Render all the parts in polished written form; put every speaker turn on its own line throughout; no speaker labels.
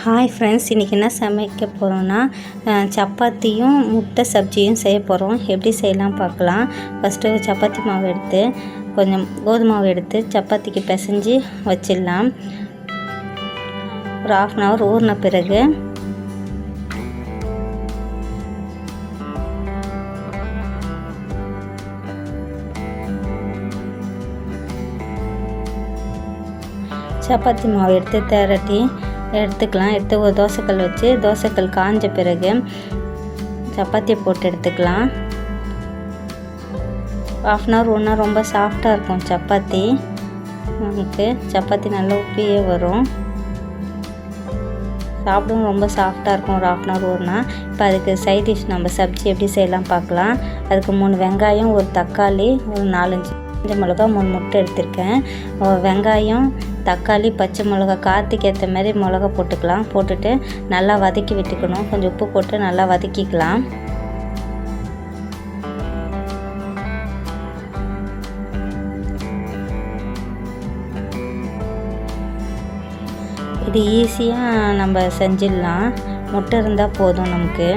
Hi friends, இன்றைக்கி என்ன சமைக்க போகிறோன்னா சப்பாத்தியும் முட்டை சப்ஜியும் செய்ய போகிறோம். எப்படி செய்யலாம் பார்க்கலாம். ஃபஸ்ட்டு சப்பாத்தி மாவு எடுத்து கொஞ்சம் கோதுமை மாவு எடுத்து சப்பாத்திக்கு பிசைஞ்சு வச்சிடலாம். ஒரு 1/2 அன் ஹவர் ஊறின பிறகு சப்பாத்தி மாவு எடுத்து திரட்டி எடுத்துக்கலாம். எடுத்து ஒரு தோசைக்கல் வச்சு தோசைக்கல் காஞ்ச பிறகு சப்பாத்தியை போட்டு எடுத்துக்கலாம். 1/2 அன் ஹவர் ஒன்றா ரொம்ப சாஃப்டாக இருக்கும் சப்பாத்தி. நமக்கு சப்பாத்தி நல்லா உப்பியே வரும். சாப்பிடும் ரொம்ப சாஃப்டாக இருக்கும் ஒரு 1/2 அன் ஹவர் ஊறினா. இப்போ அதுக்கு சைட் டிஷ் நம்ம சப்ஜி எப்படி செய்யலாம் பார்க்கலாம். அதுக்கு 3 வெங்காயம், ஒரு தக்காளி, ஒரு 4-5 மிளகா, 3 முட்டை எடுத்திருக்கேன். வெங்காயம், தக்காளி, பச்சை மிளகா காரத்துக்கு ஏற்ற மாதிரி மிளகா போட்டுக்கலாம். போட்டுட்டு நல்லா வதக்கி விட்டுக்கணும். கொஞ்சம் உப்பு போட்டு நல்லா வதக்கிக்கலாம். இது ஈஸியாக நம்ம செஞ்சிடலாம். முட்டை இருந்தால் போதும் நமக்கு.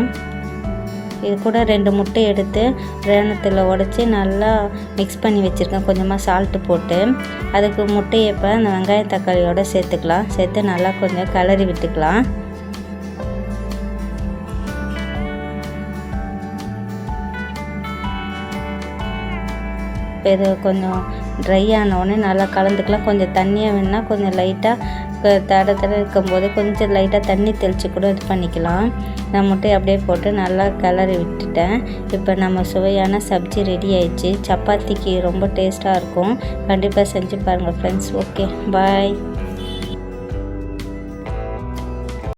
இது கூட 2 முட்டை எடுத்து ரேனத்தில் உடச்சி நல்லா மிக்ஸ் பண்ணி வச்சுருக்கேன். கொஞ்சமாக சால்ட்டு போட்டு அதுக்கு முட்டையை இப்போ அந்த வெங்காயம் தக்காளியோடு சேர்த்துக்கலாம். சேர்த்து நல்லா கொஞ்சம் கிளறி விட்டுக்கலாம். இப்போ இது கொஞ்சம் ட்ரை ஆனவுடனே நல்லா கலந்துக்கலாம். கொஞ்சம் தண்ணியாக வேணுன்னா கொஞ்சம் லைட்டாக தட இருக்கும்போது கொஞ்சம் லைட்டாக தண்ணி தெளித்து கூட இது பண்ணிக்கலாம். நான் முட்டையை அப்படியே போட்டு நல்லா கிளறி விட்டுட்டேன். இப்போ நம்ம சுவையான சப்ஜி ரெடி ஆயிடுச்சு. சப்பாத்திக்கு ரொம்ப டேஸ்ட்டாக இருக்கும். கண்டிப்பாக செஞ்சு பாருங்கள் ஃப்ரெண்ட்ஸ். ஓகே, பாய்.